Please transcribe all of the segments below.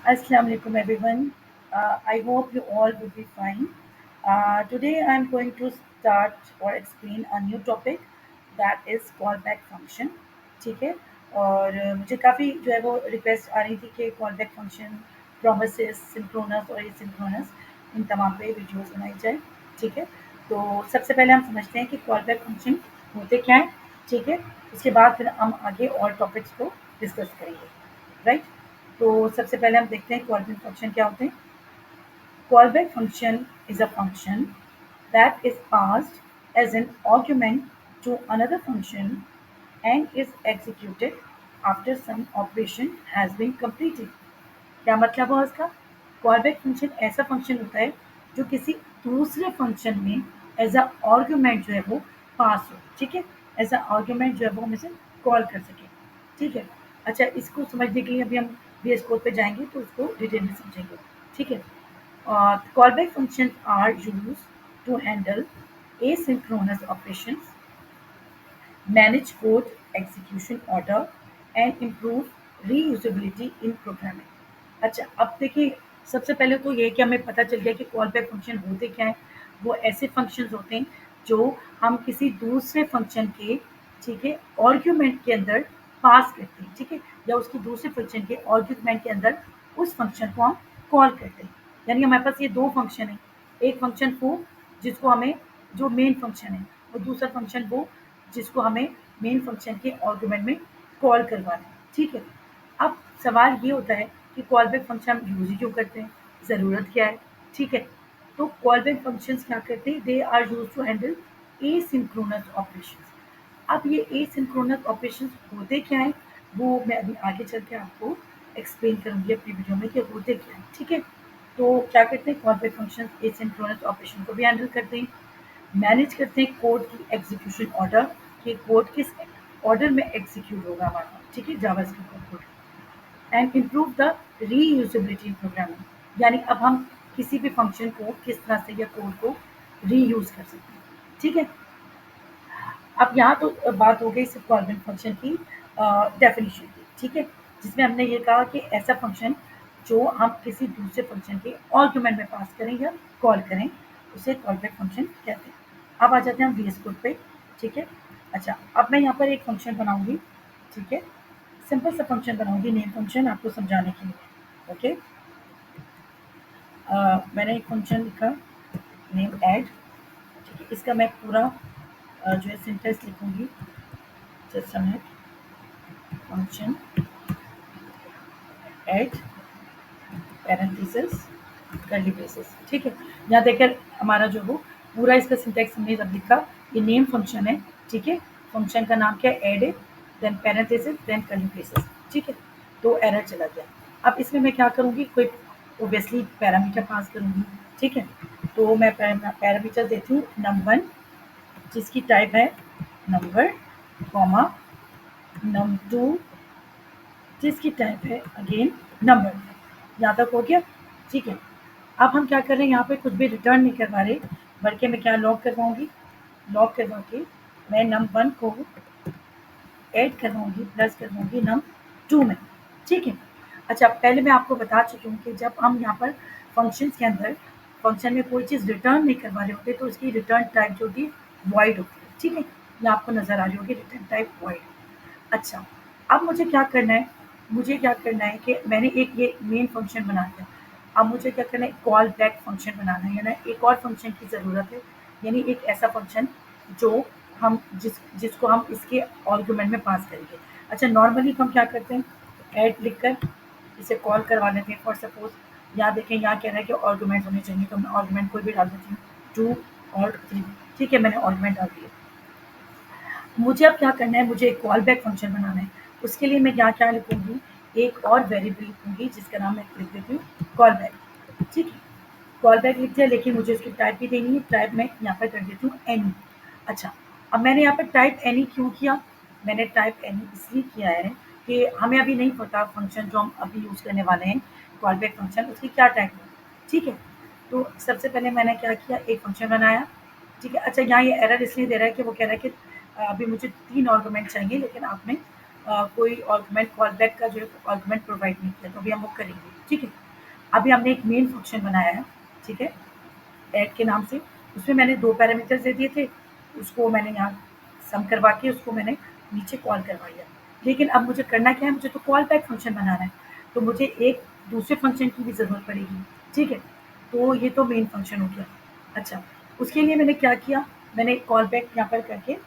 Assalamu alaikum everyone. I hope you all will be fine. Today I'm going to start or explain a new topic that is callback function. ठीक है और मुझे काफ़ी जो है वो रिक्वेस्ट आ रही थी कि कॉलबैक फंक्शन प्रोमिसेस सिंक्रोनस और एसिंक्रोनस इन तमाम पे वीडियोस बनाई जाए। ठीक है, तो सबसे पहले हम समझते हैं कि कॉलबैक फंक्शन होते क्या हैं। ठीक है, उसके बाद फिर हम आगे और टॉपिक्स को डिस्कस करेंगे। राइट, तो सबसे पहले हम देखते हैं कॉलबैक फंक्शन क्या होते हैं। Callback function is a function that is passed as an argument to another function and is executed after some operation has been completed. क्या मतलब हुआ इसका? कॉलबैक फंक्शन ऐसा फंक्शन होता है जो किसी दूसरे फंक्शन में एज अ आर्ग्यूमेंट जो है वो पास हो। ठीक है, एज अ आर्ग्यूमेंट जो है वो हम इसे कॉल कर सके। ठीक है, अच्छा, इसको समझने के लिए अभी हम VS कोड पे जाएंगे तो उसको डिटेल में समझेंगे। ठीक है, callback functions are used to handle asynchronous operations, manage code execution order, and improve reusability in programming. अच्छा, अब देखिए, सबसे पहले तो ये कि हमें पता चल गया कि कॉल बैक फंक्शन होते क्या हैं। वो ऐसे फंक्शंस होते हैं जो हम किसी दूसरे फंक्शन के, ठीक है, आर्ग्यूमेंट के अंदर पास करते हैं। ठीक है, या उसकी दूसरे फंक्शन के आर्ग्यूमेंट के अंदर उस फंक्शन को हम कॉल करते हैं। यानी हमारे पास ये दो फंक्शन है, एक फंक्शन वो जिसको हमें, जो मेन फंक्शन है, और दूसरा फंक्शन वो जिसको हमें मेन फंक्शन के आर्गुमेंट में कॉल करवाना है। ठीक है, अब सवाल ये होता है कि कॉल बैक फंक्शन हम यूज ही क्यों करते हैं, ज़रूरत क्या है। ठीक है, तो कॉल बैक फंक्शंस क्या करते हैं, they are use to handle asynchronous operations. अब ये एसिंक्रोनस ऑपरेशंस होते क्या हैं, वो मैं अभी आगे चल के आपको एक्सप्लेन करूंगी अपनी वीडियो में कि होते क्या हैं। ठीक है, तो क्या करते हैं, call back function asynchronous operation को भी हैंडल करते हैं, मैनेज करते हैं कोड की एग्जीक्यूशन ऑर्डर, कि कोड किस ऑर्डर में एग्जीक्यूट होगा हमारा। ठीक है, JavaScript code, and improve the reusability in programming, यानी अब हम किसी भी फंक्शन को किस तरह से या कोड को रीयूज कर सकते हैं। ठीक है, अब यहाँ तो बात हो गई सिर्फ कॉलबैक फंक्शन की डेफिनेशन की। ठीक है, जिसमें हमने ये कहा कि ऐसा फंक्शन जो हम किसी दूसरे फंक्शन के आर्गुमेंट में पास करें या कॉल करें, उसे कॉलबैक फंक्शन कहते हैं। अब आ जाते हैं हम VS कोड पे। ठीक है, अच्छा, अब मैं यहाँ पर एक फंक्शन बनाऊंगी। ठीक है, सिंपल सा फंक्शन बनाऊंगी, नेम फंक्शन, आपको समझाने के लिए। ओके, मैंने एक फंक्शन लिखा, नेम ऐड। ठीक है, इसका मैं पूरा जो है सिंटेक्स लिखूंगी। Just minute, function add parenthesis curly braces. ठीक है, यहाँ देखकर हमारा जो वो पूरा इसका सिंटेक्स हमने जब लिखा, ये नेम फंक्शन है। ठीक है, फंक्शन का नाम क्या है, ऐड है, then parenthesis, then curly braces. ठीक है, तो एरर चला गया। अब इसमें मैं क्या करूँगी, कोई ओबियसली पैरामीटर पास करूँगी। ठीक है, तो मैं पैरामीटर देती हूँ num1, जिसकी टाइप है नंबर, कॉमा num2, जिसकी टाइप है अगेन नंबर। यहाँ तक हो गया। ठीक है, अब हम क्या कर रहे हैं, यहाँ पे कुछ भी रिटर्न नहीं करवा रहे, बल्कि मैं क्या लॉग करवाऊंगी, लॉग करवा के मैं num1 को ऐड करवाऊंगी, प्लस करवाऊंगी num2 में। ठीक है, अच्छा, पहले मैं आपको बता चुकी हूँ कि जब हम यहाँ पर फंक्शंस के अंदर फंक्शन में कोई चीज़ रिटर्न नहीं करवा रहे होते तो उसकी रिटर्न टाइप जो होती है वॉइड होती है। ठीक है, ये आपको नज़र आ रही होगी, रिटर्न टाइप वॉइड। अच्छा, अब मुझे क्या करना है, मुझे क्या करना है कि मैंने एक ये मेन फंक्शन बना दिया। अब मुझे क्या करना है, कॉल बैक फंक्शन बनाना है, यानी एक और फंक्शन की ज़रूरत है, यानी एक ऐसा फंक्शन जो हम जिसको हम इसके आर्गुमेंट में पास करेंगे। अच्छा, नॉर्मली हम क्या करते हैं, ऐड लिखकर इसे कॉल करवा लेते हैं। फॉर सपोज यहाँ देखें, यहाँ कह रहा है कि आर्गुमेंट होने चाहिए, तो मैं आर्गुमेंट कोई भी डाल देती हूँ, 2 और 3। ठीक है, मैंने आर्गुमेंट डाल दिया। मुझे अब क्या करना है, मुझे एक कॉल बैक फंक्शन बनाना है। उसके लिए मैं क्या-क्या लिखूँगी, एक और वेरिएबल लिखूँगी जिसका नाम मैं लिख देती हूँ कॉल बैक। ठीक है, कॉल बैक लिख दिया, लेकिन मुझे उसकी टाइप भी देनी है, टाइप मैं यहाँ पर कर देती हूँ एनी। अच्छा, अब मैंने यहाँ पर टाइप एनी क्यों किया, मैंने टाइप एनी इसलिए किया है कि हमें अभी नहीं पता फंक्शन जो हम अभी यूज़ करने वाले हैं, कॉल बैक फंक्शन, उसकी क्या टाइप है। ठीक है, तो सबसे पहले मैंने क्या किया, एक फंक्शन बनाया। ठीक है, अच्छा, यहाँ ये एरर इसलिए दे रहा है कि वो कह रहा है कि अभी मुझे 3 आर्गुमेंट चाहिए, लेकिन आपने कोई आर्गुमेंट कॉल बैक का जो है आर्गुमेंट प्रोवाइड नहीं किया, तो अभी हम वो करेंगे। ठीक है। अभी हमने एक मेन फंक्शन बनाया है, ठीक है, ऐड के नाम से। उसमें मैंने 2 पैरामीटर्स दे दिए थे, उसको मैंने यहाँ सम करवा के उसको मैंने नीचे कॉल करवा लिया। लेकिन अब मुझे करना क्या है, मुझे तो कॉल बैक फंक्शन बनाना है, तो मुझे एक दूसरे फंक्शन की भी ज़रूरत पड़ेगी, ठीक है। तो ये तो मेन फंक्शन हो गया। अच्छा, उसके लिए मैंने क्या किया, मैंने कॉल बैक यहाँ पर करके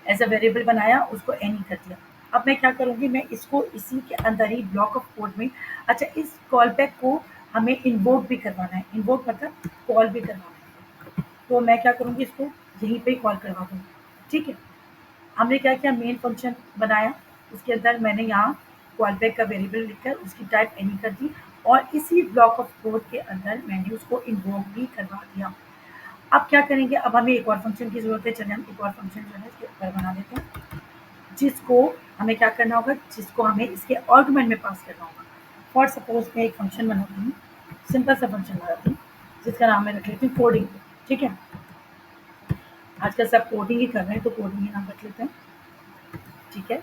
एज़ अ वेरिएबल बनाया, उसको एनी कर दिया। अब मैं क्या करूँगी, मैं इसको इसी के अंदर ही ब्लॉक ऑफ कोड में, अच्छा, इस कॉल बैक को हमें इन्वोक भी करवाना है, इन्वोक मतलब कॉल भी करवाना है। तो मैं क्या करूँगी, इसको यहीं पे ही कॉल करवा दूँगी, ठीक है। हमने क्या किया, मेन फंक्शन बनाया, उसके अंदर मैंने यहाँ कॉल बैक का वेरिएबल लिखकर उसकी टाइप एनी कर दी, और इसी ब्लॉक ऑफ कोड के अंदर मैंने उसको इन्वोक भी करवा दिया। अब क्या करेंगे, अब हमें एक और फंक्शन की ज़रूरत है, चलिए हम एक और फंक्शन जो है इसके ऊपर बना लेते हैं, जिसको हमें क्या करना होगा, जिसको हमें इसके आर्गुमेंट में पास करना होगा। फॉर सपोज मैं एक फंक्शन बनाती हूँ, सिंपल सा फंक्शन बनाती हूँ, जिसका नाम मैं रख लेती हूँ कोडिंग, ठीक है। आजकल सब कोडिंग ही कर रहे हैं, तो कोडिंग ही नाम रख लेते हैं, ठीक है,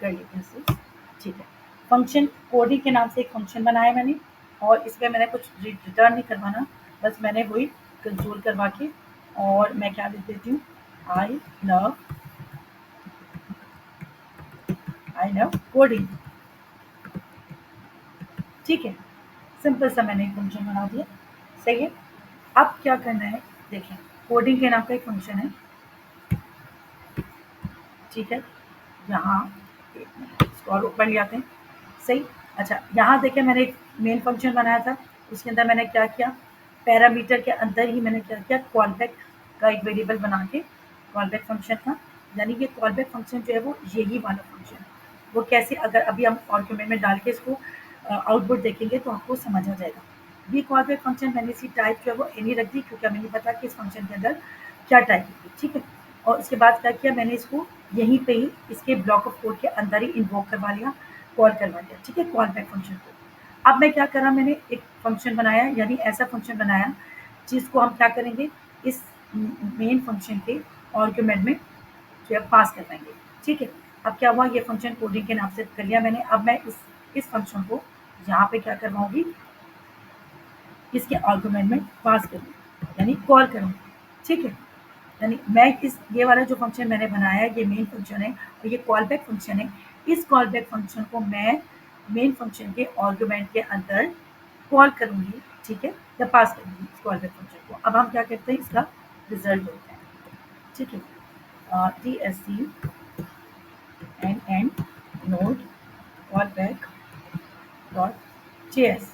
कर लेते हैं इसे, ठीक है। फंक्शन कोडिंग के नाम से एक फंक्शन बनाया मैंने, और इसमें मैंने कुछ रिटर्न नहीं करवाना, बस मैंने वही कंसोल करवा के, और मैं क्या लिख देती हूँ, I love I love coding, ठीक है। सिंपल सा मैंने एक फंक्शन बना दिया, सही है। अब क्या करना है, देखें, कोडिंग के नाम का एक फंक्शन है, ठीक है। यहाँ एक मिनट, इसको और ऊपर ले आते हैं, सही। अच्छा, यहाँ देखें, मैंने एक मेन फंक्शन बनाया था, उसके अंदर मैंने क्या किया, पैरामीटर के अंदर ही मैंने क्या किया, कॉल बैक का एक वेरिएबल बना के, कॉल बैक फंक्शन का, यानी कि कॉल बैक फंक्शन जो है वो यही वाला फंक्शन है। वो कैसे, अगर अभी हम आर्गुमेंट में डाल के इसको आउटपुट देखेंगे तो आपको समझ आ जाएगा। ये कॉल बैक फंक्शन मैंने इसकी टाइप जो है वो एनी रख दी, क्योंकि हमें नहीं पता कि इस फंक्शन के अंदर क्या टाइप होगी, ठीक है। और उसके बाद क्या किया, मैंने इसको यहीं पे ही इसके ब्लॉक ऑफ कोड के अंदर ही इन्वोक करवा लिया, कॉल करवा लिया, ठीक है, कॉल बैक फंक्शन को। अब मैं क्या कर रहा, मैंने एक फंक्शन बनाया, यानी ऐसा फंक्शन बनाया जिसको हम क्या करेंगे, इस मेन फंक्शन के आर्गुमेंट में जो है पास करवाएंगे, ठीक है। अब क्या हुआ, ये फंक्शन कोडिंग के नाम से कर लिया मैंने। अब मैं इस फंक्शन को यहाँ पे क्या करवाऊंगी, इसके आर्गुमेंट में पास करूँगी, यानी कॉल करूँगी, ठीक है। यानी मैं इस ये वाला जो फंक्शन मैंने बनाया है, ये मेन फंक्शन है, और ये कॉल बैक फंक्शन है। इस कॉल बैक फंक्शन को मैं मेन फंक्शन के आर्गुमेंट के अंदर कॉल करूँगी, ठीक है, या पास करूँगी इस कॉल बैक फंक्शन को। अब हम क्या करते हैं, इसका रिजल्ट देते हैं, ठीक है। T S C N N node call back dot J S.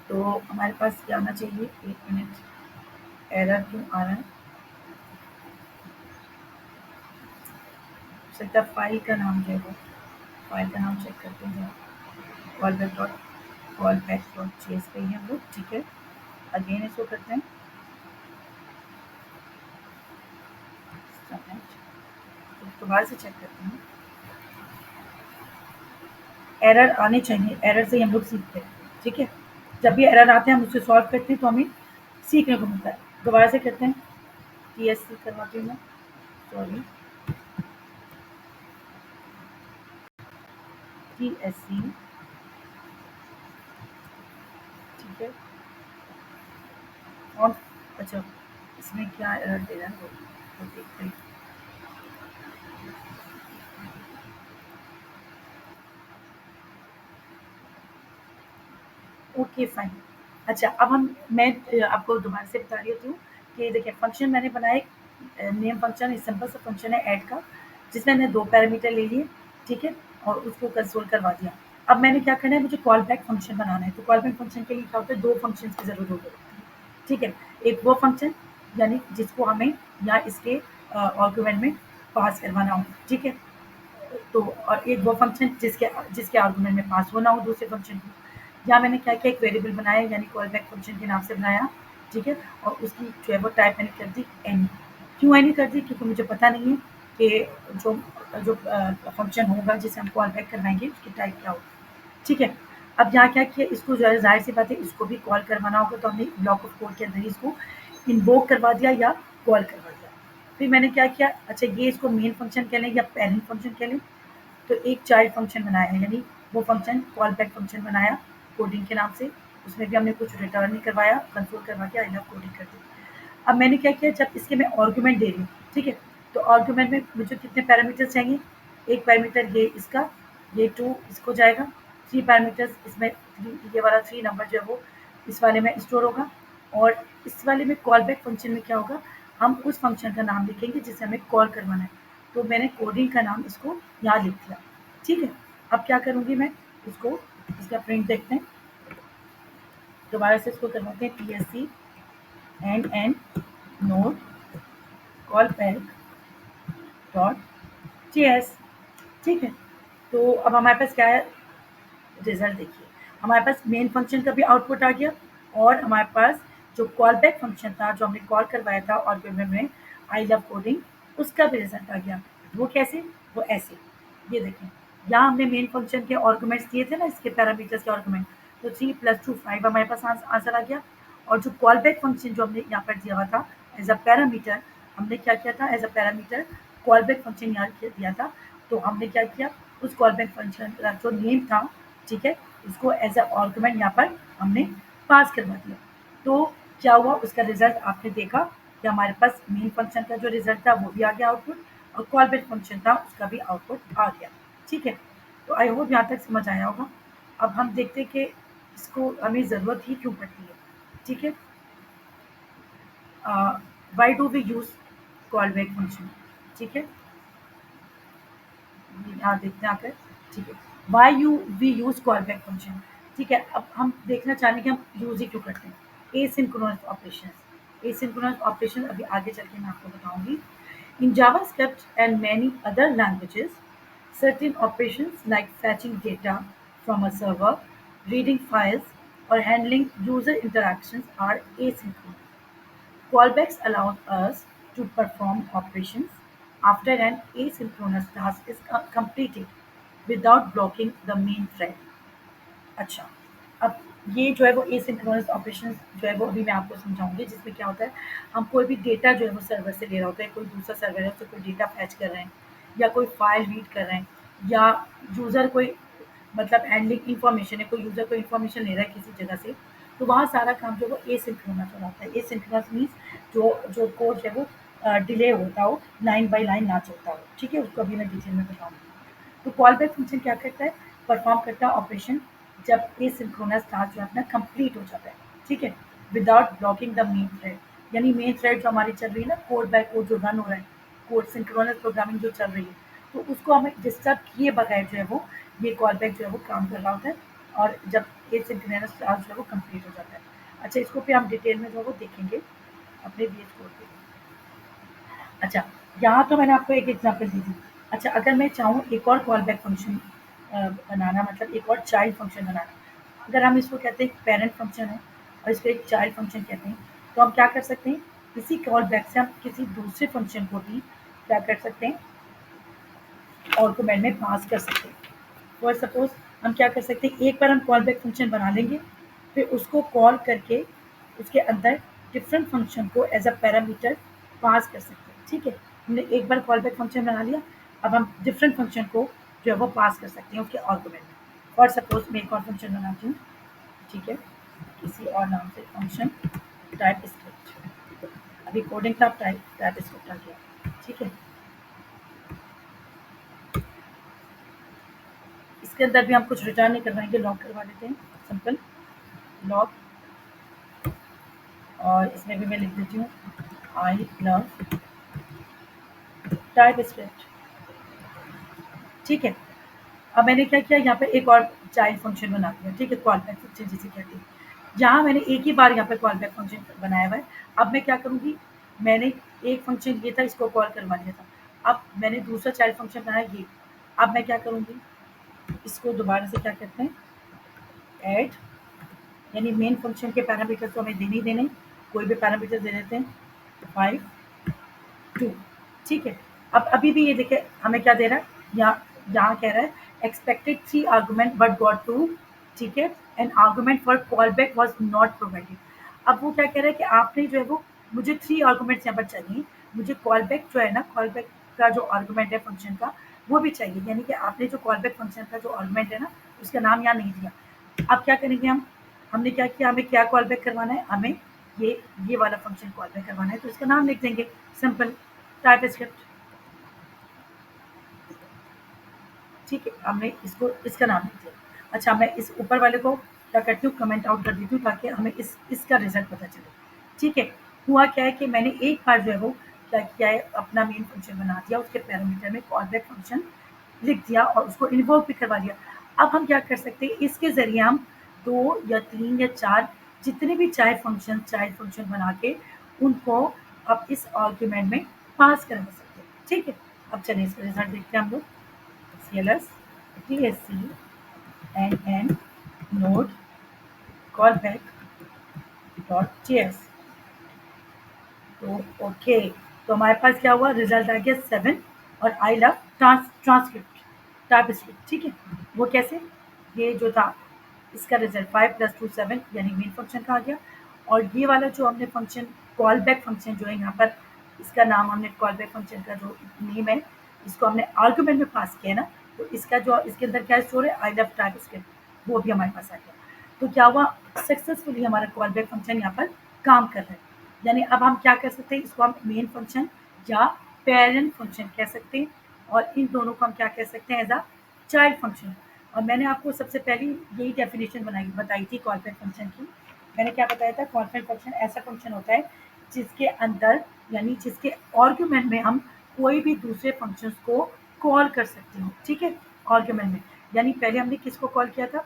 तो हमारे पास क्या आना चाहिए, एक मिनट, एरर क्यों आ रहा है, सकता है फाइल का नाम जो है वो, फाइल का नाम चेक करते हैं, कॉल बैक डॉट चेस पे ही है वो, ठीक है। अगेन इसको करते हैं, सबमिट। तो दोबारा से चेक करते हैं, एरर आने चाहिए, एरर से ही हम लोग सीखते हैं, ठीक है। जब भी एरर आते हैं हम उससे सॉल्व करते हैं, तो हमें सीखने को मिलता है। दोबारा से करते हैं, टी एस सी करवाती हूँ मैं, सॉरी, टी एस सी, ठीक है। और अच्छा, इसमें क्या एरर दे रहा है वो देखते हैं। Okay, fine. अच्छा, अब मैं आपको दोबारा से बता रही होती हूँ कि देखिए, फंक्शन मैंने बनाया एक नेम फंक्शन, सिंपल सा फंक्शन है ऐड का, जिसमें मैंने 2 पैरामीटर ले लिए, ठीक है, और उसको कंसोल करवा दिया। अब मैंने क्या करना है, मुझे कॉल बैक फंक्शन बनाना है, तो कॉल बैक फंक्शन के लिए क्या होता है, 2 फंक्शंस की ज़रूरत होती है, ठीक है। एक वो फंक्शन, यानी जिसको हमें यहाँ इसके आर्गुमेंट में पास करवाना हो, ठीक है। तो और एक वो फंक्शन जिसके जिसके आर्गुमेंट में पास होना हो दूसरे फंक्शन को। यहाँ मैंने क्या किया, एक वेरिएबल बनाया, यानी कॉल बैक फंक्शन के नाम से बनाया, ठीक है। और उसकी जो है वो टाइप मैंने कर दी एनी। क्यों एनी कर दी, क्योंकि मुझे पता नहीं है कि जो जो फंक्शन होगा जिसे हम कॉल बैक करवाएंगे उसकी टाइप क्या होगी, ठीक है। अब यहाँ क्या किया, इसको जो है ज़ाहिर सी बात है इसको भी कॉल करवाना होगा, तो हमने ब्लॉक ऑफ कोड के अंदर ही इसको इन्वोक करवा दिया या कॉल करवा दिया। फिर मैंने क्या किया, अच्छा, ये इसको मेन फंक्शन कह लें या पेरेंट फंक्शन कह लें, तो एक चाइल्ड फंक्शन बनाया है, यानी वो फंक्शन कॉल बैक फंक्शन बनाया कोडिंग के नाम से, उसमें भी हमने कुछ रिटर्न नहीं करवाया, कंसोल करवा के आई लव कोडिंग कर दी। अब मैंने क्या किया, जब इसके मैं आर्गुमेंट दे रही हूँ, ठीक है, तो आर्गुमेंट में मुझे कितने पैरामीटर्स चाहिए, एक पैरामीटर ये इसका, ये टू इसको जाएगा, थ्री पैरामीटर्स इसमें, ये वाला थ्री नंबर जो है वो इस वाले में स्टोर होगा, और इस वाले में कॉल बैक फंक्शन में क्या होगा, हम उस फंक्शन का नाम लिखेंगे जिसे हमें कॉल करवाना है। तो मैंने कोडिंग का नाम इसको यहाँ लिख दिया, ठीक है। अब क्या करूँगी मैं, इसको, इसका प्रिंट देखते हैं, दोबारा से इसको करवाते हैं, P S C and N node call back dot JS, ठीक है। तो अब हमारे पास क्या है, रिजल्ट देखिए, हमारे पास मेन फंक्शन का भी आउटपुट आ गया, और हमारे पास जो कॉल बैक फंक्शन था जो हमने कॉल करवाया था आर्गुमेंट में आई लव कोडिंग, उसका भी रिजल्ट आ गया। वो कैसे, वो ऐसे, ये देखें, यहाँ हमने मेन फंक्शन के आर्गुमेंट्स दिए थे ना, इसके पैरामीटर्स के आर्गुमेंट, तो 3 + 2 5 हमारे पास आंसर आ गया। और जो कॉल बैक फंक्शन जो हमने यहाँ पर दिया हुआ था एज अ पैरामीटर, हमने क्या किया था, as a parameter call back function यहाँ दिया था, तो हमने क्या किया, उस कॉल बैक फंक्शन का जो नेम था, ठीक है, उसको एज अ आर्गुमेंट यहाँ पर हमने पास करवा दिया। तो क्या हुआ, उसका रिजल्ट आपने देखा कि हमारे पास मेन फंक्शन का जो रिजल्ट था वो भी आ गया आउटपुट, और कॉल बैक फंक्शन था उसका भी आउटपुट आ गया, ठीक है। तो आई होप यहाँ तक समझ आया होगा। अब हम देखते हैं कि इसको हमें ज़रूरत ही क्यों पड़ती है, ठीक है। Why do we use call back function, ठीक है, यहाँ देखते हैं आकर, ठीक है, why you we use call back function, ठीक है। अब हम देखना चाहेंगे कि हम यूज़ ही क्यों करते हैं एसिंक्रोनस ऑपरेशंस। एसिंक्रोनस ऑपरेशन अभी आगे चल के मैं आपको बताऊंगी। In JavaScript and many other languages, certain operations like fetching data from a server, reading files, or handling user interactions are asynchronous. Callbacks allow us to perform operations after an asynchronous task is completed without blocking the main thread. अच्छा, अब ये जो है वो asynchronous operations जो है वो अभी मैं आपको समझाऊँगी, जिसमें क्या होता है, हम कोई भी डेटा जो है वो सर्वर से ले रहा होता है, कोई दूसरा सर्वर है उससे कोई डेटा फैच कर रहे हैं, या कोई फाइल रीड कर रहे हैं, या यूज़र कोई, मतलब हैंडलिंग इन्फॉर्मेशन है, कोई यूज़र कोई इन्फॉर्मेशन ले रहा है किसी जगह से, तो वहाँ सारा काम जो है वो एसिंक्रोनस हो जाता है। एसिंक्रोनस मीन्स जो जो कोड है वो डिले होता हो, लाइन बाय लाइन ना चलता हो, ठीक है, उसको अभी मैं डिटेल में बताऊँगी। तो कॉल बैक फंक्शन क्या करता है, परफॉर्म करता है ऑपरेशन जब एसिंक्रोनस टास्क जो है अपना कंप्लीट हो जाता है, ठीक है, without blocking the main thread, यानी मेन थ्रेड जो हमारी चल रही है ना, कोड बाय कोड जो रन हो रहा है, कोड सिंक्रोनस प्रोग्रामिंग जो चल रही है, तो उसको हमें डिस्टर्ब किए बगैर जो है वो ये कॉल बैक जो है वो काम कर रहा होता है, और जब एसिंक्रोनस टास्क जो है वो कंप्लीट हो जाता है। अच्छा, इसको फिर हम डिटेल में जो है वो देखेंगे अपने वीएस कोड पे। अच्छा, यहाँ तो मैंने आपको एक एग्जांपल दी थी। अच्छा, अगर मैं चाहूँ एक और कॉल बैक फंक्शन बनाना, मतलब एक और चाइल्ड फंक्शन बनाना, अगर हम इसको कहते हैं पेरेंट फंक्शन है और इसको एक चाइल्ड फंक्शन कहते हैं, तो हम क्या कर सकते हैं, इसी कॉल बैक से हम किसी दूसरे फंक्शन को भी क्या कर सकते हैं, आर्गुमेंट में पास कर सकते हैं। फॉर सपोज हम क्या कर सकते हैं, एक बार हम कॉल बैक फंक्शन बना लेंगे, फिर उसको कॉल करके उसके अंदर डिफरेंट फंक्शन को एज अ पैरामीटर पास कर सकते हैं, ठीक है। हमने एक बार कॉल बैक फंक्शन बना लिया, अब हम डिफरेंट फंक्शन को जो है वो पास कर सकते हैं उसके आर्गुमेंट में। फॉर सपोज मैं एक और फंक्शन बनाती हूँ, ठीक है, किसी और नाम से फंक्शन टाइप स्क्रिप्ट, अभी कोडिंग था, टाइप टाइप स्क्रिप्ट आ गया, ठीक है। इसके अंदर भी हम कुछ रिटर्न नहीं करवाएंगे, लॉग करवा देते हैं, सिंपल लॉग, और इसमें भी मैं लिख देती हूँ आई लव टाइप स्क्रिप्ट, ठीक है। अब मैंने क्या किया, यहाँ पे एक और चाइल्ड फंक्शन बना दिया, ठीक है, कॉल बैक फंक्शन जिसे कहते हैं। जहाँ मैंने एक ही बार यहाँ पे कॉल बैक फंक्शन बनाया हुआ है, अब मैं क्या करूँगी, मैंने एक फंक्शन ये था, इसको कॉल करवा लिया था, अब मैंने दूसरा चाइल्ड फंक्शन बनाया ये, अब मैं क्या करूँगी, इसको दोबारा से क्या कहते हैं, ऐड, यानी मेन फंक्शन के पैरामीटर तो हमें देने ही देने, कोई भी पैरामीटर दे देते हैं 5 2, ठीक है। अब अभी भी ये देखिए हमें क्या दे रहा है, यहाँ यहाँ कह रहा है एक्सपेक्टेड 3 आर्गुमेंट बट गॉट 2, ठीक है, and argument for call back was not provided. अब वो क्या कह रहा है कि आपने जो है वो, मुझे 3 आर्गुमेंट्स यहाँ पर चाहिए, मुझे कॉल बैक जो है ना, कॉल बैक का जो आर्गुमेंट है फंक्शन का वो भी चाहिए, यानी कि आपने जो कॉल बैक फंक्शन का जो आर्गुमेंट है ना उसका नाम यहाँ नहीं दिया। अब क्या करेंगे हम, हमने क्या किया, हमें क्या कॉल बैक करवाना है, हमें ये वाला फंक्शन कॉल बैक करवाना है, तो इसका नाम लिख देंगे, सिंपल टाइप स्क्रिप्ट। ठीक है, हमने इसको इसका नाम लिख दिया। अच्छा, मैं इस ऊपर वाले को क्या करती हूँ, कमेंट आउट कर देती हूँ ताकि हमें इसका रिजल्ट पता चले। ठीक है, हुआ क्या है कि मैंने एक बार जो है वो क्या किया है, अपना मेन फंक्शन बना दिया, उसके पैरामीटर में कॉल बैक फंक्शन लिख दिया और उसको इन्वोक भी करवा दिया। अब हम क्या कर सकते हैं, इसके ज़रिए हम 2 या 3 या 4 जितने भी चाहे फंक्शन चाइल्ड फंक्शन बना के उनको अब इस आर्गुमेंट में पास करवा सकते हैं। ठीक है, अब चलिए इसका रिजल्ट देखते हैं हम लोग। CLS TSC NN node callback .js। तो ओके, तो हमारे पास क्या हुआ, रिजल्ट आ गया 7 और I love transcript type script. ठीक है, वो कैसे, ये जो था इसका रिजल्ट 5 + 2 7 यानी मेन फंक्शन का आ गया। और ये वाला जो हमने फंक्शन कॉल बैक फंक्शन जो है यहाँ पर, इसका नाम हमने कॉल बैक फंक्शन का जो नेम है, इसको हमने आर्गुमेंट में पास किया है ना, तो इसका जो इसके अंदर क्या स्टोर है, आई लव टाइप स्क्रिप्ट, वो भी हमारे पास आ गया। तो क्या हुआ, सक्सेसफुली हमारा कॉल बैक फंक्शन यहाँ पर काम कर रहा है। यानी अब हम क्या कर सकते हैं, इसको हम मेन फंक्शन या पेरेंट फंक्शन कह सकते हैं, और इन दोनों को हम क्या कह सकते हैं, एज अ चाइल्ड फंक्शन। और मैंने आपको सबसे पहले यही डेफिनेशन बताई थी कॉल बैक फंक्शन की। मैंने क्या बताया था, कॉल बैक फंक्शन ऐसा फंक्शन होता है जिसके अंदर यानी जिसके आर्गुमेंट में हम कोई भी दूसरे फंक्शंस को कॉल कर सकते हो। ठीक है, आर्गुमेंट में, यानी पहले हमने किसको कॉल किया था,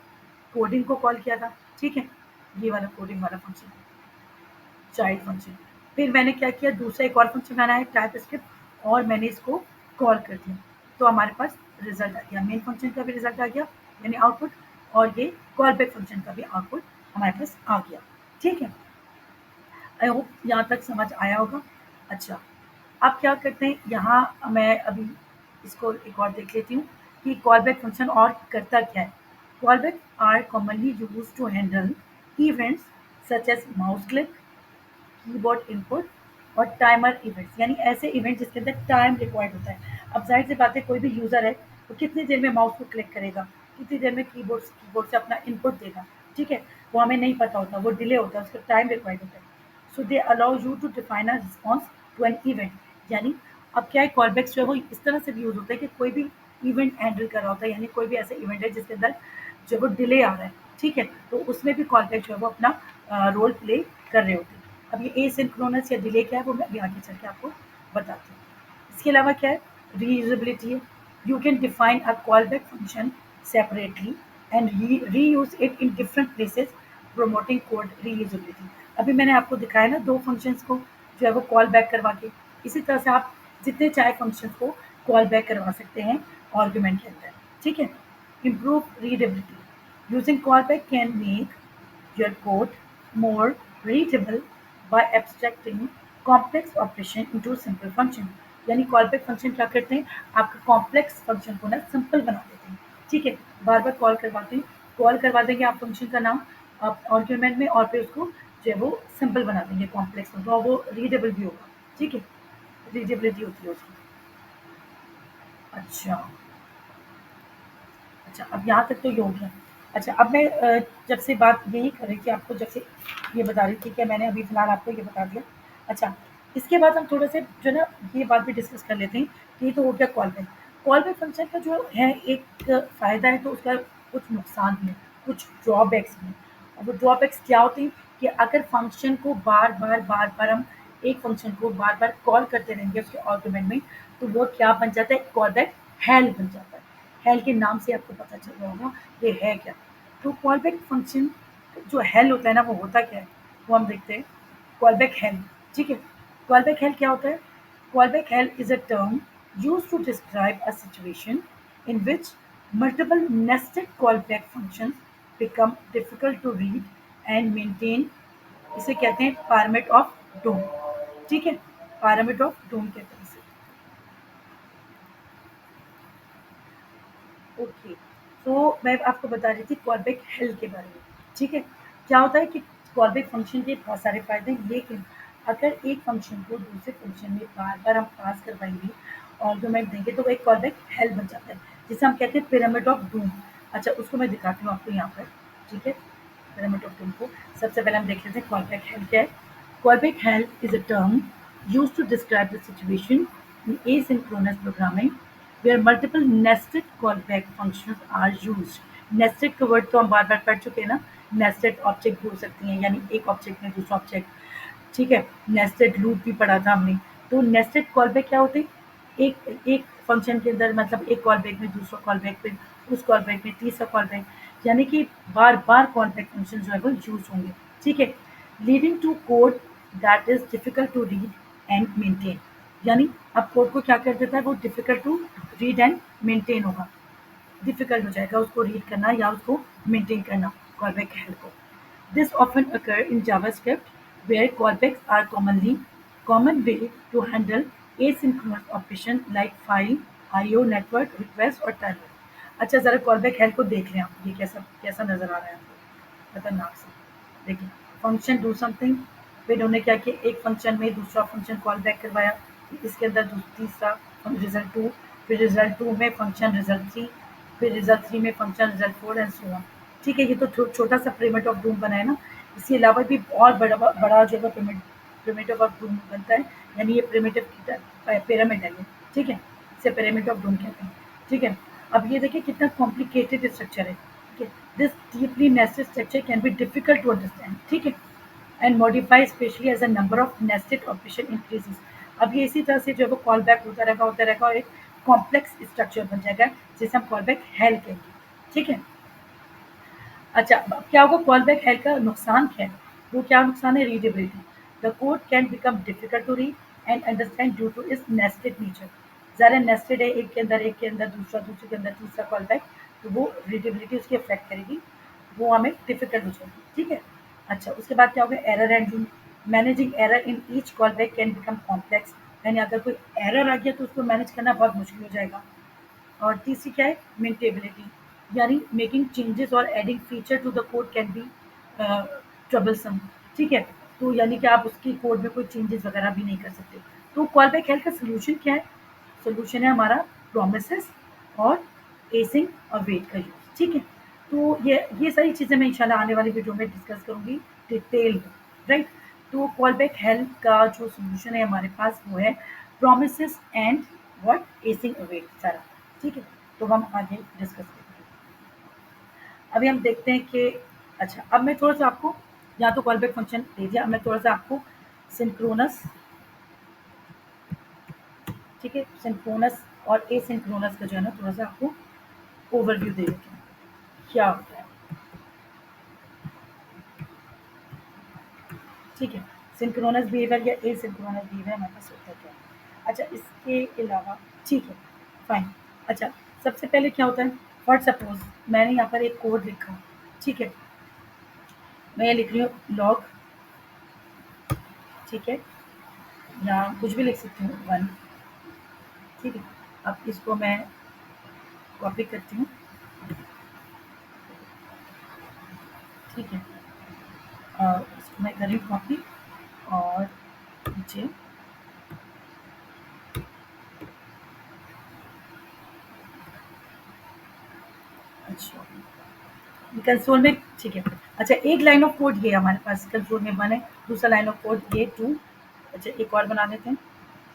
कोडिंग को कॉल किया था। ठीक है, ये वाला कोडिंग वाला फंक्शन, चाइल्ड फंक्शन। फिर मैंने क्या किया, दूसरा एक और फंक्शन बनाया टाइप स्क्रिप्ट, और मैंने इसको कॉल कर दिया, तो हमारे पास रिजल्ट आ गया, मेन फंक्शन का भी रिजल्ट आ गया यानी आउटपुट, और ये कॉल बैक फंक्शन का भी आउटपुट हमारे पास आ गया। ठीक है, आई होप यहाँ तक समझ आया होगा। अच्छा, अब क्या करते हैं, यहाँ मैं अभी इसको एक और देख लेती हूँ कि कॉल बैक फंक्शन और करता क्या है। Call back are commonly use to handle events such as mouse click, keyboard input और टाइमर इवेंट्स, यानी ऐसे इवेंट जिसके अंदर टाइम रिक्वायर्ड होता है। अब जाहिर सी बात है, कोई भी यूज़र है वो कितनी देर में माउस को क्लिक करेगा, कितनी देर में कीबोर्ड से अपना इनपुट देगा। ठीक है, वो हमें नहीं पता होता, वो डिले होता है, उसका टाइम रिक्वायर्ड होता है। So they allow you to define a response to an event. यानी अब क्या है, कॉलबैक्स जो है वो इस तरह से भी यूज़ होता है कि कोई भी इवेंट हैंडल कर रहा होता है, यानी कोई भी ऐसा इवेंट है जिसके अंदर जो वो डिले आ रहा है। ठीक है, तो उसमें भी कॉलबैक जो है वो अपना रोल प्ले कर रहे होते हैं। अब ये एसिंक्रोनस या डिले क्या है, वो मैं अभी आगे चल के आपको बताती हूँ। इसके अलावा क्या है, रीयूजेबिलिटी है। You can define a call back function separately and reuse it in different places, promoting code reusability. अभी मैंने आपको दिखाया ना दो फंक्शंस को जो है वो कॉल बैक करवा के, इसी तरह से आप जितने चाहे फंक्शंस को कॉल बैक करवा सकते हैं आर्गुमेंट के अंदर। ठीक है, improve readability, using call back can make your code more readable by abstracting complex operation into simple function। यानी कॉलबैक फंक्शन क्या करते हैं, आपका कॉम्प्लेक्स फंक्शन को ना सिंपल बना देते हैं। ठीक है, बार बार कॉल करवा देंगे आप फंक्शन का नाम आप आर्गुमेंट में, और फिर उसको जो है वो सिंपल बना देंगे कॉम्प्लेक्स में, तो वो रीडेबल भी होगा। ठीक है, रीडेबिलिटी होती है उसकी। अच्छा, अच्छा, अब यहाँ तक तो ये हो गया। अच्छा, अब मैं जब से बात यही कर रही थी आपको, जब से ये बता रही थी कि मैंने अभी फ़िलहाल आपको ये बता दिया। अच्छा, इसके बाद हम थोड़े से जो है ना ये बात भी डिस्कस कर लेते हैं कि ये तो हो गया call back. Call back function का जो है एक फ़ायदा है, तो उसका कुछ नुकसान भी है, कुछ ड्रॉबैक्स भी हैं। और वो ड्रॉबैक्स क्या होती हैं कि अगर फंक्शन को बार-बार हम एक फंक्शन को बार-बार कॉल करते रहेंगे उसके आर्गुमेंट में, तो वो क्या बन जाता है, कॉल बैक हेल बन जाता है। हेल के नाम से आपको पता चल रहा होगा ये है क्या। तो कॉलबैक फंक्शन जो हेल होता है ना, वो होता क्या है, वो हम देखते हैं। कॉलबैक हेल, ठीक है, कॉलबैक हेल क्या होता है, callback hell is a term used to describe a situation in which multiple nested callback functions become difficult to read and maintain। इसे कहते हैं pyramid of doom। ठीक है, pyramid of doom कहते हैं इसे। ओके, तो मैं आपको बता रही थी कॉलबैक हेल के बारे में। ठीक है, क्या होता है कि कॉलबैक फंक्शन के बहुत सारे फायदे हैं, लेकिन अगर एक फंक्शन को दूसरे फंक्शन में बार बार हम पास करवाएंगे, आर्गुमेंट देंगे, तो वो एक कॉलबैक हेल बन जाता है, जिसे हम कहते हैं पिरामिड ऑफ डूम। अच्छा, उसको मैं दिखाती हूँ आपको यहाँ पर, ठीक है? पिरामिड ऑफ डूम को सबसे पहले हम देख लेते हैं कॉलबैक हेल क्या है। Callback hell is a term used to describe the situation in asynchronous programming where multiple nested callback functions are used. Nested का वर्ड तो हम बार बार पढ़ चुके हैं ना। नेस्टेड ऑब्जेक्ट भी हो सकती हैं, यानी एक ऑब्जेक्ट में दूसरा ऑब्जेक्ट, ठीक है? नेस्टेड लूप भी पढ़ा था हमने। तो नेस्टेड कॉलबैक क्या होते हैं, एक एक फंक्शन के अंदर, मतलब एक कॉलबैक में दूसरा कॉलबैक में, उस कॉलबैक में तीसरा कॉलबैक, यानी कि बार बार कॉलबैक फंक्शन जो है वो यूज होंगे, ठीक है? Leading to code that is difficult to read and maintain, यानी अब कोड को क्या कर देता है, वो difficult to read and maintain होगा, डिफिकल्ट हो जाएगा उसको रीड करना या उसको मेंटेन करना, कॉलबैक हेल्प को। This often occur in JavaScript, where callbacks are common way to handle asynchronous operation like file, I/O, network request और timer। अच्छा, ज़रा कॉलबैक हेल्प को देख लें आप, ये कैसा कैसा नज़र आ रहा है आपको, खतरनाक सा। देखिए, फंक्शन डू समथिंग, फिर उन्होंने क्या किया, एक फंक्शन में दूसरा फंक्शन कॉल बैक करवाया, इसके अंदर तीसरा रिजल्ट टू, फिर रिजल्ट टू में फंक्शन रिजल्ट थ्री, फिर रिजल्ट थ्री में function result four and so on. ठीक है, ये तो छोटा सा पिरामिड ऑफ डूम बना है ना। इसके अलावा भी और बड़ा बड़ा जो है पिरामिड ऑफ डूम बनता है, यानी ये पिरामिड है ये, ठीक है? इसे पिरामिड ऑफ डूम कहते हैं, ठीक है? अब ये देखिए कितना कॉम्प्लिकेटेड स्ट्रक्चर है, ठीक है? This deeply nested structure can be difficult to understand, ठीक है? And modify specially as a number of nested operation increases. अब ये इसी तरह से जो है वो कॉल बैक होता रहेगा और एक कॉम्प्लेक्स स्ट्रक्चर बन जाएगा, जिसे हम कॉल बैक हेल कहेंगे, ठीक है? अच्छा, अब क्या होगा, कॉल बैक हेल का नुकसान क्या है? वो क्या नुकसान है? Readability. The code can become difficult to read and understand due to its nested nature. ज़्यादा नेस्टेड है, एक के अंदर दूसरा, दूसरे के अंदर तीसरा कॉल बैक, तो वो रीडेबिलिटी उसकी अफेक्ट करेगी, वो हमें डिफिकल्ट हो जाएगी, ठीक है? अच्छा, उसके बाद क्या होगा, error handling. Managing error in each call back can become complex, यानी अगर कोई एरर आ गया तो उसको मैनेज करना बहुत मुश्किल हो जाएगा। और तीसरी क्या है, मेंटेबिलिटी, यानी मेकिंग चेंजेस और adding feature to the code can be troublesome, ठीक है? तो यानी कि आप उसकी कोड में कोई चेंजेस वगैरह भी नहीं कर सकते। तो कॉल बैक हेल्प का सोल्यूशन क्या है? सोल्यूशन है हमारा प्रोमिसेस और एसिंग और वेट का यूज़, ठीक है? तो ये सारी चीज़ें मैं इंशाल्लाह आने वाली वीडियो में डिस्कस करूँगी डिटेल में, राइट? तो कॉल बैक हेल्प का जो सोल्यूशन है हमारे पास वो है प्रोमिसेस एंड व्हाट, एसिंग और वेट सारा, ठीक है? तो हम आगे डिस्कस करेंगे। अभी हम देखते हैं कि, अच्छा, अब मैं थोड़ा सा आपको, या तो कॉल बैक फंक्शन दे दिया, अब मैं थोड़ा सा आपको सिंक्रोनस, ठीक है, सिंक्रोनस और एसिंक्रोनस का जो है ना थोड़ा सा आपको ओवरव्यू दे देती हूँ क्या होता है, ठीक है? सिंक्रोनस बिहेवियर या एसिंक्रोनस बिहेवियर हमारे पास होता क्या है? अच्छा, इसके अलावा, ठीक है, फाइन। अच्छा, सबसे पहले क्या होता है, फॉर सपोज मैंने यहाँ पर एक कोड लिखा, ठीक है? मैं ये लिख रही हूँ लॉग, ठीक है, या कुछ भी लिख सकती हूँ वन, ठीक है? अब इसको मैं कॉपी करती हूँ, ठीक है? इसको मैं कर रही हूँ कॉपी और नीचे, अच्छा, कंसोल में, ठीक है? अच्छा, एक लाइन ऑफ कोड ये हमारे पास कंसोल में वन है, दूसरा लाइन ऑफ कोड ये टू। अच्छा, एक और बना लेते हैं,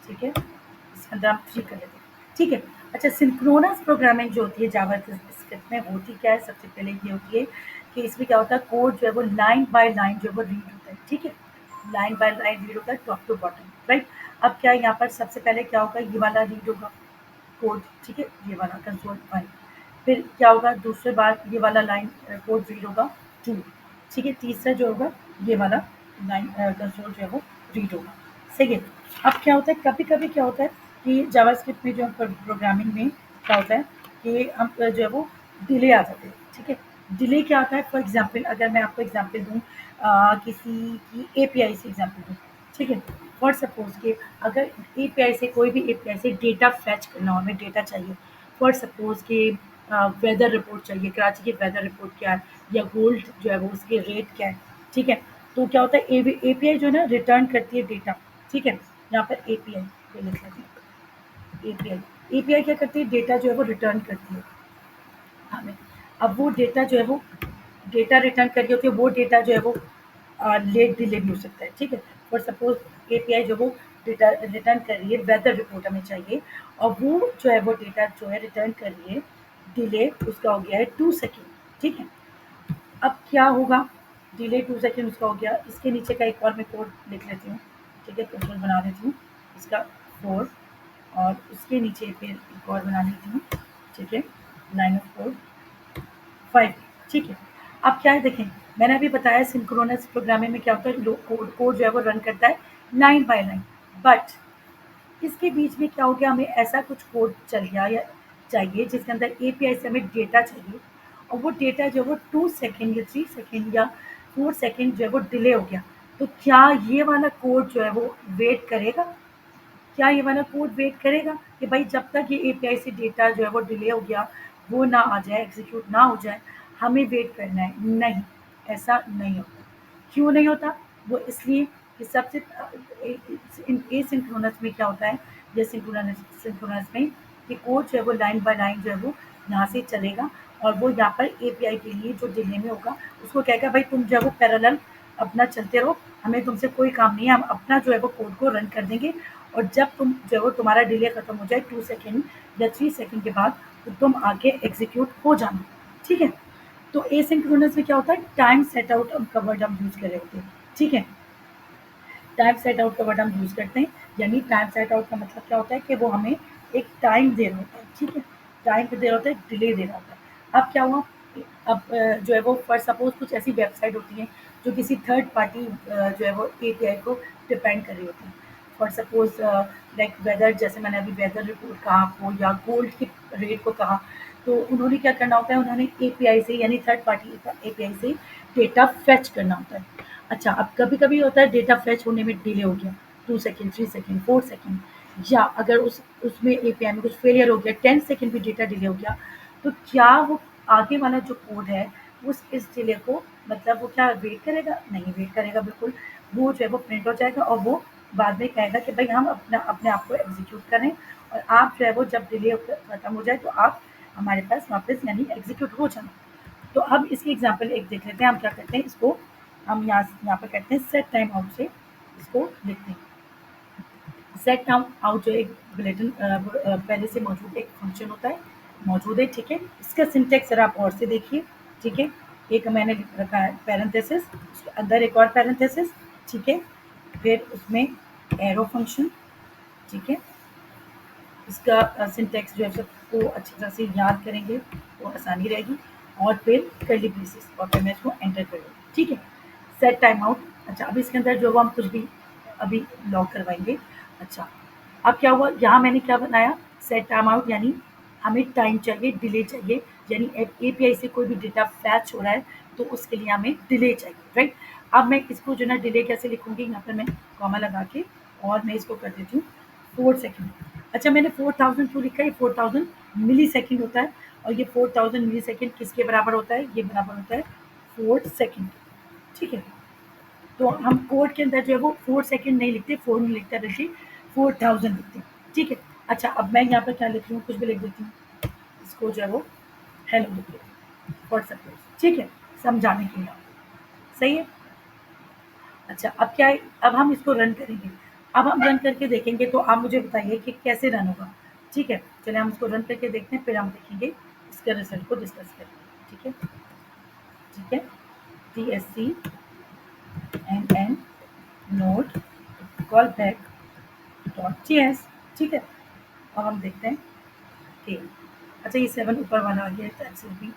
ठीक है? इसके अंदर हम थ्री कर लेते हैं, ठीक है? अच्छा, सिंक्रोनस प्रोग्रामिंग जो होती है जावा स्क्रिप्ट में, होती क्या है? सबसे पहले ये होती है कि इसमें क्या होता है, कोड जो है वो लाइन बाय लाइन जो है वो रीड होता है, ठीक है? लाइन बाय लाइन रीड होता है, टॉप टू बॉटम, राइट? अब क्या है, यहाँ पर सबसे पहले क्या होगा, ये वाला रीड होगा कोड, ठीक है? ये वाला कंसोल वन। फिर क्या होगा, दूसरे बार ये वाला लाइन कोड रीड होगा टू, ठीक है? तीसरा जो होगा ये वाला लाइन कंसोल जो है वो रीड होगा, सही है? अब क्या होता है, कभी कभी क्या होता है कि जावास्क्रिप्ट में जो प्रोग्रामिंग में क्या होता है कि हम जो है वो डिले आ जाते हैं, ठीक है? डिले क्या होता है, फॉर एग्जाम्पल अगर मैं आपको एग्जाम्पल दूँ, किसी की एपीआई से एग्जाम्पल दूँ, ठीक है? फॉर सपोज कि अगर एपीआई से, कोई भी एपीआई से डेटा फैच करना हो, हमें डेटा चाहिए, फॉर सपोज कि वेदर रिपोर्ट चाहिए, कराची की वेदर रिपोर्ट क्या है, या गोल्ड जो है वो उसके रेट क्या है, ठीक है? तो क्या होता है, एपीआई जो है ना रिटर्न करती है डेटा, ठीक है? यहाँ पर एपीआई पे लिख लेते हैं, एपीआई। एपीआई क्या करती है, डेटा जो है वो रिटर्न करती है हमें। अब वो डेटा जो है वो डेटा रिटर्न कर रही होती है, वो डेटा जो है वो लेट डिले भी हो सकता है, ठीक है। फॉर सपोज एपीआई जो वो डेटा रिटर्न कर रही है, वेदर रिपोर्ट हमें चाहिए, और वो जो है वो डेटा जो है रिटर्न कर रही है, डिले उसका हो गया है 2 सेकेंड, ठीक है। अब क्या होगा, डिले 2 सेकेंड उसका हो गया, इसके नीचे का एक और मैं कोड लिख लेती हूँ, ठीक है, कंट्रोल बना देती हूँ इसका 4, और उसके नीचे फिर एक और बना लेती हूँ, ठीक है, लाइन ऑफ कोड 5, ठीक है। अब क्या है देखें, मैंने अभी बताया सिंक्रोनस प्रोग्रामिंग में क्या होता है, कोड कोड जो है वो रन करता है लाइन बाय लाइन, बट इसके बीच में क्या हो गया, हमें ऐसा कुछ कोड चल गया या चाहिए जिसके अंदर एपीआई से हमें डेटा चाहिए, और वो डेटा जो है वो 2 सेकेंड या 3 सेकेंड या 4 सेकेंड जो है वो डिले हो गया। तो क्या ये वाला कोड जो है वो वेट करेगा, क्या ये वाला कोड वेट करेगा कि भाई जब तक ये एपीआई से डेटा जो है वो डिले हो गया, वो ना आ जाए, एग्जीक्यूट ना हो जाए, हमें वेट करना है? नहीं, ऐसा नहीं होता। क्यों नहीं होता? वो इसलिए कि सबसे एसिंक्रोनस में क्या होता है, या सिंक्रोनस सिंक्रोनस में कि कोड जो है वो लाइन बाय लाइन जो है वो यहाँ से चलेगा, और वो यहाँ पर एपीआई के लिए जो डिले में होगा उसको कहेगा भाई तुम जो है वो पैरेलल अपना चलते रहो, हमें तुमसे कोई काम नहीं है, हम अपना जो है वो कोड को रन कर देंगे, और जब तुम जो है वो तुम्हारा डिले खत्म हो जाए 2 सेकेंड या 3 सेकेंड के बाद, तो तुम आगे एग्जीक्यूट हो जाना, ठीक है। तो एसिंक्रोनस में क्या होता है, टाइम सेट आउट का वर्ड हम यूज कर रहे होते हैं, ठीक है। टाइम सेट आउट का वर्ड हम यूज करते हैं, यानी टाइम सेट आउट का मतलब क्या होता है कि वो हमें एक टाइम दे रहा होता है, ठीक है, टाइम दे रहा होता है, डिले दे रहा होता है। अब क्या हुआ, अब जो है वो फॉर सपोज कुछ ऐसी वेबसाइट होती हैं जो किसी थर्ड पार्टी जो है वो एपीआई को डिपेंड कर रही होती हैं। फॉर सपोज लाइक वेदर, जैसे मैंने अभी वेदर रिपोर्ट कहा आपको, या गोल्ड के रेट को कहा, तो उन्होंने क्या करना होता है, उन्होंने एपीआई से यानी थर्ड पार्टी एपीआई से डेटा फेच करना होता है। अच्छा, अब कभी-कभी होता है डेटा फेच होने में डिले हो गया, 2 सेकंड, 3 सेकंड, 4 सेकंड, या अगर उसमें एपीआई में कुछ फेलियर हो गया, 10 सेकंड भी डेटा डिले हो गया, तो क्या वो आगे वाला जो कोड है, उस इस डिले को, मतलब वो क्या वेट करेगा? नहीं वेट करेगा बिल्कुल। वो जो है वो प्रिंट हो जाएगा, और वो बाद में कहेगा कि भई हम अपने आप को एग्ज़ीक्यूट करें, और आप जो है वो जब डिले खत्म हो जाए तो आप हमारे पास वापस यानी एग्ज़ीक्यूट हो जाना। तो अब इसकी एग्ज़ाम्पल एक देख लेते हैं, हम क्या करते हैं इसको, हम यहाँ पे करते हैं सेट टाइम आउट से इसको लिखते हैं। सेट टाइम आउट जो एक बुलेटिन पहले से मौजूद एक फंक्शन होता है, मौजूद है, ठीक है। इसका सिंटैक्स ज़रा आप और से देखिए, ठीक है। एक मैंने लिख रखा है पैरेंथेसिस, उसके अंदर एक और पैरेंथेसिस, ठीक है। फिर उसमें एरो फंक्शन, ठीक है। इसका सिंटैक्स जो है सबको अच्छी तरह से याद करेंगे तो आसानी रहेगी, और फिर कर्ली ब्रेसेस, और फिर मैं इसको एंटर करूँगी, ठीक है। सेट टाइम आउट, अच्छा अब इसके अंदर जो वो हम कुछ भी अभी लॉग करवाएंगे। अच्छा, अब क्या हुआ, यहाँ मैंने क्या बनाया, सेट टाइम आउट यानी हमें टाइम चाहिए, डिले चाहिए, यानी एपीआई से कोई भी डेटा फैच हो रहा है तो उसके लिए हमें डिले चाहिए, राइट। अब मैं इसको जो है ना डिले कैसे लिखूंगी, यहाँ पर मैं कॉमा लगा के, और मैं इसको कर देती हूँ 4 सेकेंड। अच्छा, मैंने 4000 क्यों लिखा है, 4000 मिली सेकेंड होता है, और ये 4000 मिली सेकेंड किसके बराबर होता है, ये बराबर होता है 4 सेकेंड, ठीक है। तो हम कोड के अंदर जो है वो 4 सेकेंड नहीं लिखते, 4 नहीं लिखते, बल्कि 4000 लिखते हैं, ठीक है। अच्छा, अब मैं यहाँ पर क्या लिख रही हूँ, कुछ भी लिख देती हूँ, इसको जो है वो हेलो लिख देती हूँ फॉर सपोज, ठीक है, समझाने के लिए आपको, सही है। अच्छा, अब क्या है, अब हम इसको रन करेंगे, अब हम रन करके देखेंगे, तो आप मुझे बताइए कि कैसे रन होगा, ठीक है। चलिए हम इसको रन करके देखते हैं, फिर हम देखेंगे इसके रिजल्ट को डिस्कस करेंगे, ठीक है, ठीक है। TSCNN node call back dot JS, ठीक है। अब हम देखते हैं कि अच्छा ये 7 ऊपर वाला आ गया है, that's will be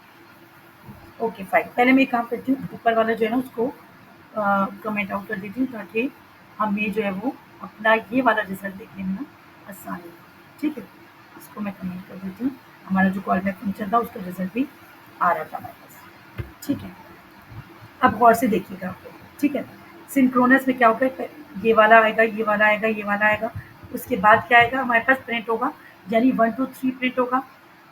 okay fine. पहले मैं एक काम करती हूँ, ऊपर वाला जो है ना उसको कमेंट आउट कर देती हूँ, ताकि हमें जो है वो अपना ये वाला रिजल्ट देखने में ना आसानी हो, ठीक है। इसको मैं कमेंट कर देती हूँ, हमारा जो कॉल बैक फंक्शन था उसका रिजल्ट भी आ रहा था हमारे पास, ठीक है। अब गौर से देखिएगा आप लोग, ठीक है। सिंक्रोनस में क्या होगा, ये वाला आएगा, ये वाला आएगा, ये वाला आएगा, उसके बाद क्या आएगा हमारे पास प्रिंट होगा, यानी 1 2 3 प्रिंट होगा,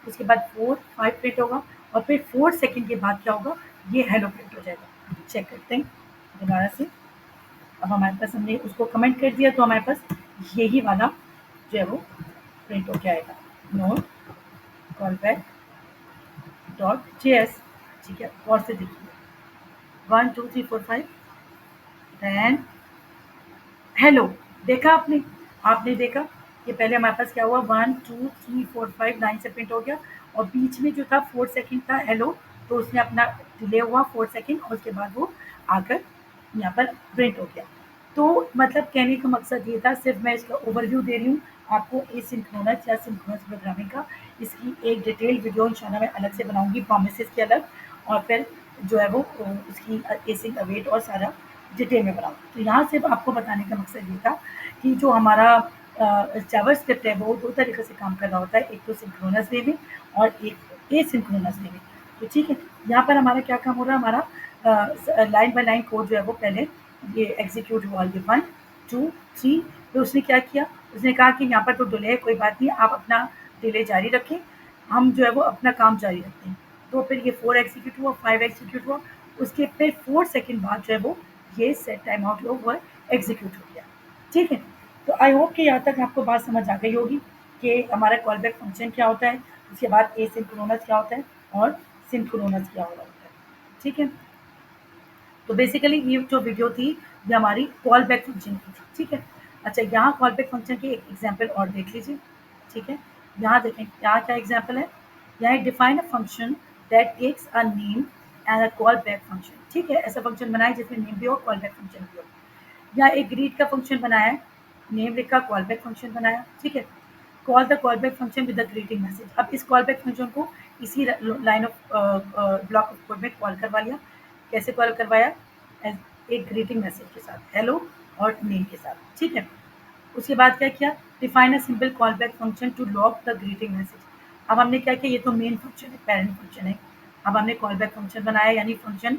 उसके बाद 4 5 प्रिंट होगा, और फिर 4 सेकंड के बाद क्या होगा, ये हेलो प्रिंट हो जाएगा। चेक करते हैं दोबारा से। अब हमारे पास हमने उसको कमेंट कर दिया, तो हमारे पास यही वाला जो है वो प्रिंट होके आएगा, note call back dot JS, ठीक है, गौर से देखिए। 1 2 3 4 5, देन हेलो। देखा आपने? आपने देखा? ये पहले हमारे पास क्या हुआ, 1 2 3 4 5 9 से प्रिंट हो गया, और बीच में जो था 4 सेकेंड था हेलो, तो उसने अपना डिले हुआ 4 सेकेंड, और उसके बाद वो आकर यहाँ पर प्रिंट हो गया। तो मतलब कहने का मकसद ये था, सिर्फ मैं इसका ओवरव्यू दे रही हूँ आपको एसिंक्रोनस या सिंक्रोनस प्रोग्रामिंग का। इसकी एक डिटेल वीडियो इंशाल्लाह मैं अलग से बनाऊंगी, प्रोमिसेस की अलग, और फिर जो है वो उसकी एसिंक अवेट और सारा डिटेल में बनाऊंगी। तो यहाँ सिर्फ आपको बताने का मकसद ये था कि जो हमारा जावास्क्रिप्ट है वो दो तरीके से काम कर रहा होता है, एक तो सिंक्रोनस वे में और एक एसिंक्रोनस वे में। तो ठीक है, यहाँ पर हमारा क्या काम हो रहा है, हमारा लाइन बाय लाइन कोड जो है वो पहले ये एग्जीक्यूट हुआ, ये 1 2 3। तो उसने क्या किया, उसने कहा कि यहाँ पर तो डिले है, कोई बात नहीं, आप अपना डिले जारी रखें, हम जो है वो अपना काम जारी रखते हैं। तो फिर ये 4 एग्जीक्यूट हुआ, 5 एग्जीक्यूट हुआ, उसके फिर 4 सेकेंड बाद जो है वो ये सेट टाइम आउट हुआ एग्जीक्यूट हो गया। ठीक है, तो आई होप कि यहाँ तक आपको बात समझ आ गई होगी कि हमारा कॉल बैक फंक्शन क्या होता है, उसके बाद एसिंक्रोनस क्या होता है और सिंक्रोनस क्या होता है। ठीक है, तो बेसिकली ये जो वीडियो थी ये हमारी कॉल बैक फंक्शन की थी। ठीक है, अच्छा यहाँ कॉल बैक फंक्शन की एक एग्जांपल और देख लीजिए। ठीक है, यहाँ देखें यहाँ क्या एग्जांपल है, यहाँ define a function that takes a name and a call back function. ठीक है, ऐसा फंक्शन बनाए जिसमें नेम भी हो, कॉल बैक फंक्शन भी हो। यहाँ एक ग्रीट का फंक्शन बनाया है, नेम लिखा, कॉल बैक फंक्शन बनाया। ठीक है, call the call back function with the greeting message. अब इस कॉल बैक फंक्शन को इसी line of block of code में कॉल करवा लिया। कैसे कॉल करवाया, एक ग्रीटिंग मैसेज के साथ, हेलो और नेम के साथ। ठीक है, उसके बाद क्या किया, define a simple call back function to log the greeting message. अब हमने क्या किया, ये तो मेन फंक्शन है, पेरेंट फंक्शन है। अब हमने कॉल बैक फंक्शन बनाया, यानी फंक्शन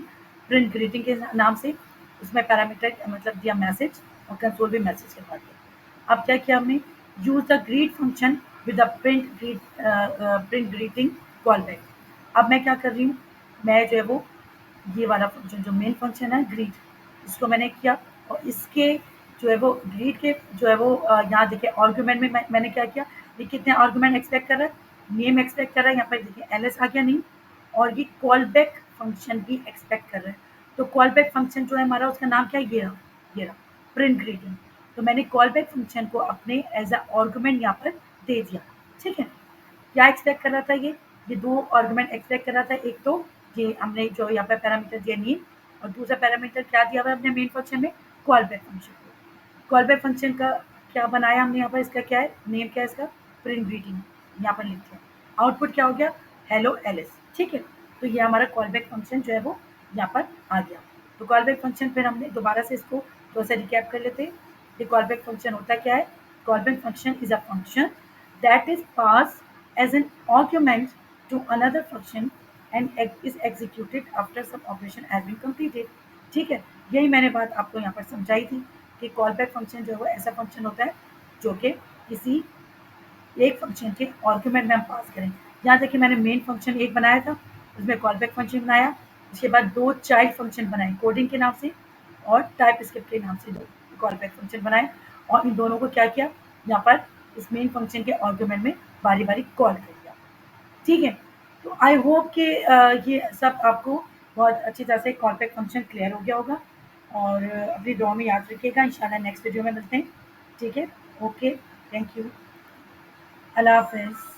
प्रिंट ग्रीटिंग के नाम से, उसमें पैरामीटर मतलब दिया मैसेज, और कंसोल भी मैसेज करवा दिया। अब क्या किया हमने, use the greet function with the print greeting call back. अब मैं क्या कर रही हूँ, मैं जो है वो ये वाला फंक्शन जो मेन फंक्शन है ग्रीट, इसको मैंने किया, और इसके जो है वो ग्रीट के जो है वो यहाँ देखिए आर्गुमेंट में मैंने क्या किया, ये कितने आर्गुमेंट एक्सपेक्ट कर रहा है, नेम एक्सपेक्ट कर रहा है, यहाँ पर देखिए एल एस आ गया नहीं, और ये कॉल बैक फंक्शन भी एक्सपेक्ट कर रहा है। तो कॉल बैक फंक्शन जो है हमारा, उसका नाम क्या है, ये रहा प्रिंट ग्रीटिंग। तो मैंने कॉल बैक फंक्शन को अपने एज अ आर्गुमेंट यहाँ पर दे दिया। ठीक है, क्या एक्सपेक्ट कर रहा था ये दो आर्गुमेंट एक्सपेक्ट कर रहा था, एक तो ये हमने जो यहाँ पे पैरामीटर दिया नेम, और दूसरा पैरामीटर क्या दिया हुआ है अपने मेन फंक्शन में, कॉल बैक फंक्शन को। कॉल बैक फंक्शन का क्या बनाया हमने यहाँ पर, इसका क्या है, नेम क्या है इसका, प्रिंट ग्रीटिंग, यहाँ पर लिख दिया। आउटपुट क्या हो गया, हेलो एलिस। ठीक है, तो ये हमारा कॉल बैक फंक्शन जो है वो यहाँ पर आ गया। तो कॉल बैक फंक्शन फिर हमने दोबारा से इसको थोड़ा सा रिकैप कर लेते हैं। ये कॉल बैक फंक्शन होता क्या है, call back function is a function that is passed as an argument to another function and is executed after some operation has been completed। ठीक है, यही मैंने बात आपको यहाँ पर समझाई थी कि कॉल बैक फंक्शन जो है वो ऐसा फंक्शन होता है जो कि किसी एक फंक्शन के आर्गुमेंट में हम पास करें। यहाँ देखिए मैंने मेन फंक्शन एक बनाया था, उसमें कॉल बैक फंक्शन बनाया, उसके बाद दो चाइल्ड फंक्शन बनाए कोडिंग के नाम से और टाइप स्क्रिप्ट के नाम से, दो कॉल बैक फंक्शन बनाए, और इन दोनों को क्या किया, यहाँ पर इस मेन फंक्शन के आर्गुमेंट में बारी बारी कॉल कर दिया। ठीक है, तो आई होप कि ये सब आपको बहुत अच्छी तरह से कॉल बैक फंक्शन क्लियर हो गया होगा, और अपनी दुआ में याद रखिएगा। इंशाल्लाह नेक्स्ट वीडियो में मिलते हैं। ठीक है, ओके, थैंक यू, अल्लाह हाफिज़।